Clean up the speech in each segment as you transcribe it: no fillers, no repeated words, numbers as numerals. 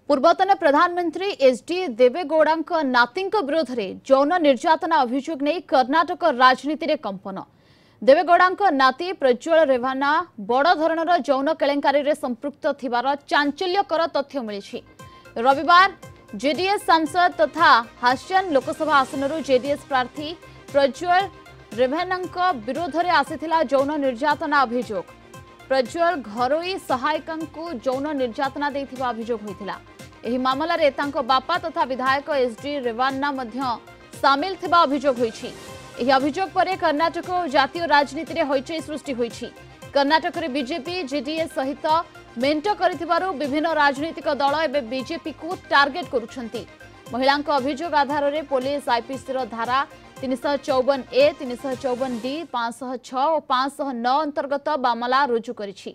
पूर्वतन प्रधानमंत्री एचडी देवेगौड़ा नाती विरोध में यौन निर्यातना अभियोग नहीं कर्नाटक राजनीति में कंपन। देवेगौड़ा नाती प्रज्वल रेभाना बड़ धरणर यौन केलेंकारी संपृक्त थिबार चांचल्यकर तथ्य मिली। रविवार जेडीएस सांसद तथा हास्यन लोकसभा आसन जेडीएस प्रार्थी प्रज्वल रेभाना विरोध में आसीथिला यौन निर्यातना अभियोग। प्रज्वल घरोई सहायिका यौन निर्यातना देथिबा अभियोग होइथिला। एही मामला रे तांको बापा तथा विधायक एचडी रेवान्ना मध्य सामिल थिबा अभियोग होइछि। एही अभियोग परे कर्नाटक और जातीय राजनीति रे हइचई सृष्टि होइछि। कर्नाटक रे बीजेपी जेडीएस सहित मेंट करिथिबारु विभिन्न राजनीतिक दल एबे बीजेपी को टार्गेट करूछंती। महिलांको अभियोग आधार रे पुलिस आईपीसी रो धारा 354A, 354D, 506 और 509 अंतर्गत मामला रुजु करिछि।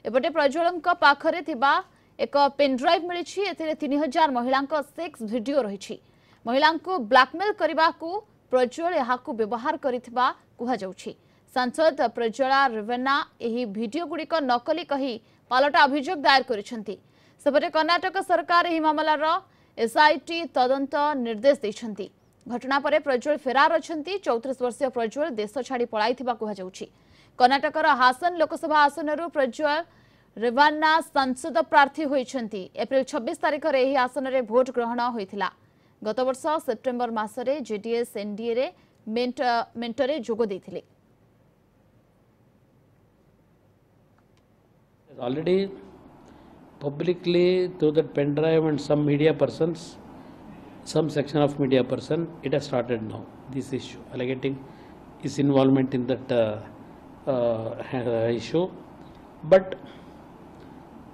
एपटे प्रज्वलंक पाखरे थिबा एक पेनड्राइव मिली। एथिरे 3000 महिलांको सेक्स वीडियो रही। महिलांको ब्लैकमेल करबाकू प्रज्वल यहाकू व्यवहार करिथिबा कुहा जाउछि। सांसद प्रज्वला रेवन्ना एही वीडियो गुड़िक नकली कही पालटा अभियोग दायर करिसेंती। सेपटे कर्नाटक सरकार एही मामलार एसआईटी तदंत निर्देश दैछंती। घटना पर प्रज्वल फेरार अछंती। 34 वर्षीय प्रज्वल देश छाड़ी पळाइथिबा कुहा जाउछि। कर्नाटकर हासन लोकसभा आसनरु प्रज्वल रेवान्ना सांसद प्रार्थी होइछंती। एप्रिल 26 तारिख रे एही आसन रे भोट ग्रहण होइथिला। गत वर्ष सेप्टेम्बर मासरे जेडीएस एनडीए रे मेंटरे जोग दैथिले। Already publicly through that pen drive and some media persons, some section of media person, it has started now, this issue, alleging his involvement in that issue. But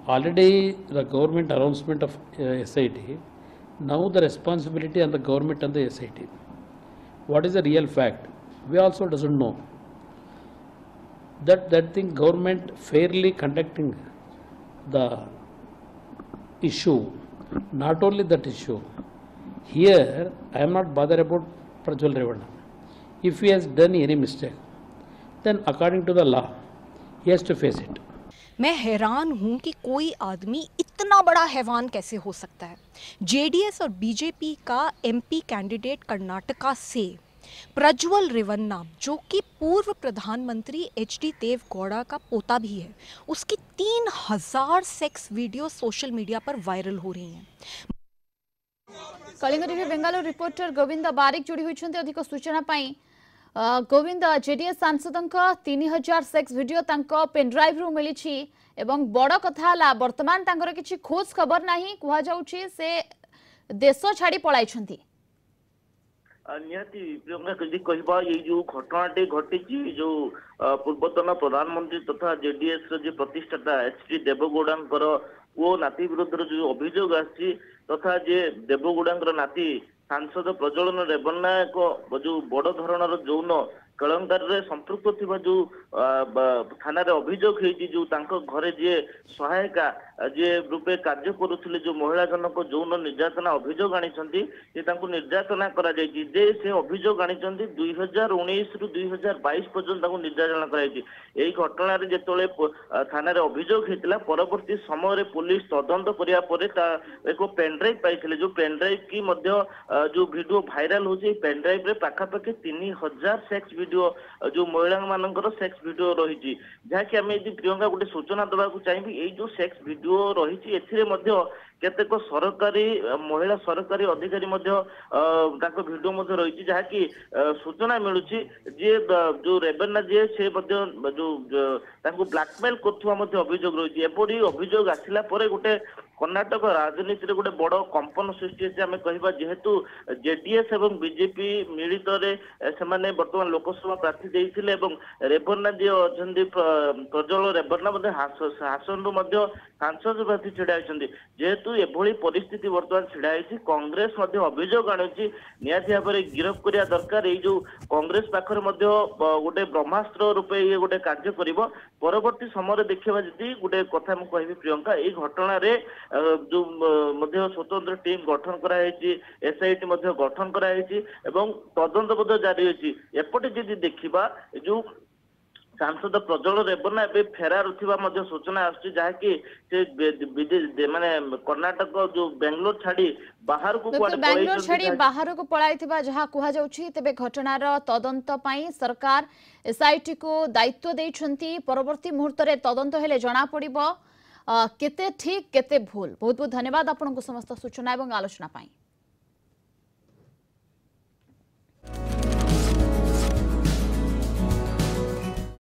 already the government announcement of SIT, now the responsibility on the government and the SIT. What is the real fact? We also doesn't know. That thing government fairly conducting the issue, not only that issue. Here I am not bothered about Prajwal Revanna. If he has done any mistake, then according to the law, he has to face it. मैं हैरान हूं कि कोई आदमी इतना बड़ा हैवान कैसे हो सकता है। जेडीएस और बीजेपी का एमपी कैंडिडेट कर्नाटका से प्रज्वल रेवन्ना, जो कि पूर्व प्रधानमंत्री एचडी देवेगौड़ा का पोता भी है, उसकी 3000 सेक्स वीडियो सोशल मीडिया पर वायरल हो रही हैं। कलिंग टीवी बेंगालुरु रिपोर्टर गोविंद बारिक जोड़ी होइछन्ते। अधिक सूचना पाई गोविंद, जेडीएस सांसदक 3000 सेक्स वीडियो तांको पेनड्राइव रु मिलिछि एवं बड़ कथा हला वर्तमान तांकर किछि खोज खबर नाही, कुहा जाउछि से देश छाड़ी पळाइछन्ती। निहाती प्रियंका कदी कहबा ये जो घटनाटे घटी जो पूर्वतन प्रधानमंत्री तथा जेडीएस रो जे प्रतिष्ठाता एचडी देवेगौड़ांकर वो नाती विरुद्ध जो अभियोग आछि तथा जे देवेगौड़ांकर नाती सांसद प्रज्वल रेवन्ना को जो बड़ धरणर यौन केलेंकारी संपृक्त थिबा जो थाना रे अभियोग हेछि, जो तांको घरे जे सहायिका जे रूपे कार्य करुथिले जो महिला जनक यौन निर्यातना अभियोग आनिछन्ती, जे तांको निर्यातना करा जायछि। जे से अभियोग आनिछन्ती 2019 रु 2022 पर्यंत तांको निर्यातना करा जायछि। एही घटना रे जेतोले थाना रे अभियोग हेतिला, परवर्ती समय रे पुलिस तदंत करिया परे ता एको पेन ड्राइव पाइथिले। जो पेन ड्राइव की मध्य जो वीडियो वायरल होछि, पेन ड्राइव रे पाखापाखि 3000 सेक्स वीडियो जो महिला मानकर सेक्स वीडियो रही। जहाँकि आम यदि प्रियंका गोटे सूचना देवाक चाहिए, ये जो सेक्स वीडियो रही केतेक सरकारी महिला सरकारी अधिकारी वीडियो रही, जहाँकि सूचना मिलूँ जे जो रेवन्ना जे से जो ब्लैकमेल कर अभियोग रही। एपरी अभियोग आसला गोटे कर्नाटक राजनीति रे गोटे बड़ कंपन सृष्टि आम कह, जेहेतु जेडीएस एवं बीजेपी मिलित बर्तमान लोकसभा प्रार्थी देइथिले एवं रेवन्ना जी अछंती प्रज्वल रेवन्ना हासन सांसद प्रार्थी छिड़ा होइछन्ती। जेहेतु एभली परिस्थिति बर्तमान छिड़ा होइछि, कांग्रेस अभियोग आनुछि, निहाती भाव में गिरफ करिया दरकार। ये जो कांग्रेस पाखरे गोटे ब्रह्मास्त्र रूपे ये गोटे कार्य करिवो। परवर्ती समय देखिबा जदि गोटे कथा मु कहबी प्रियंका, ये घटना रे जो स्वतंत्र टीम गठन कराई, एसआईटी गठन कराई एवं तदंत जारी होती। एपटे जदि देखिबा जो सांसद प्रज्वल रेवन्ना एवं फेरार थिबा मध्य सूचना आसुची जहाँकि से माने कर्नाटक जो बेंगलोर छाड़ी बाहर को कुआडे बेंगलोर छाड़ी बाहर को पळाइथिबा जहा कुहा जाउछि तेबे घटनार तदंत पई सरकार एसआईटी को दायित्व दैछंती परवर्ती मुहूर्त रे तदंत हेले जणा पड़िबो केते ठीक केते भूल। बहुत बहुत धन्यवाद आपनको समस्त सूचना एवं आलोचना पई।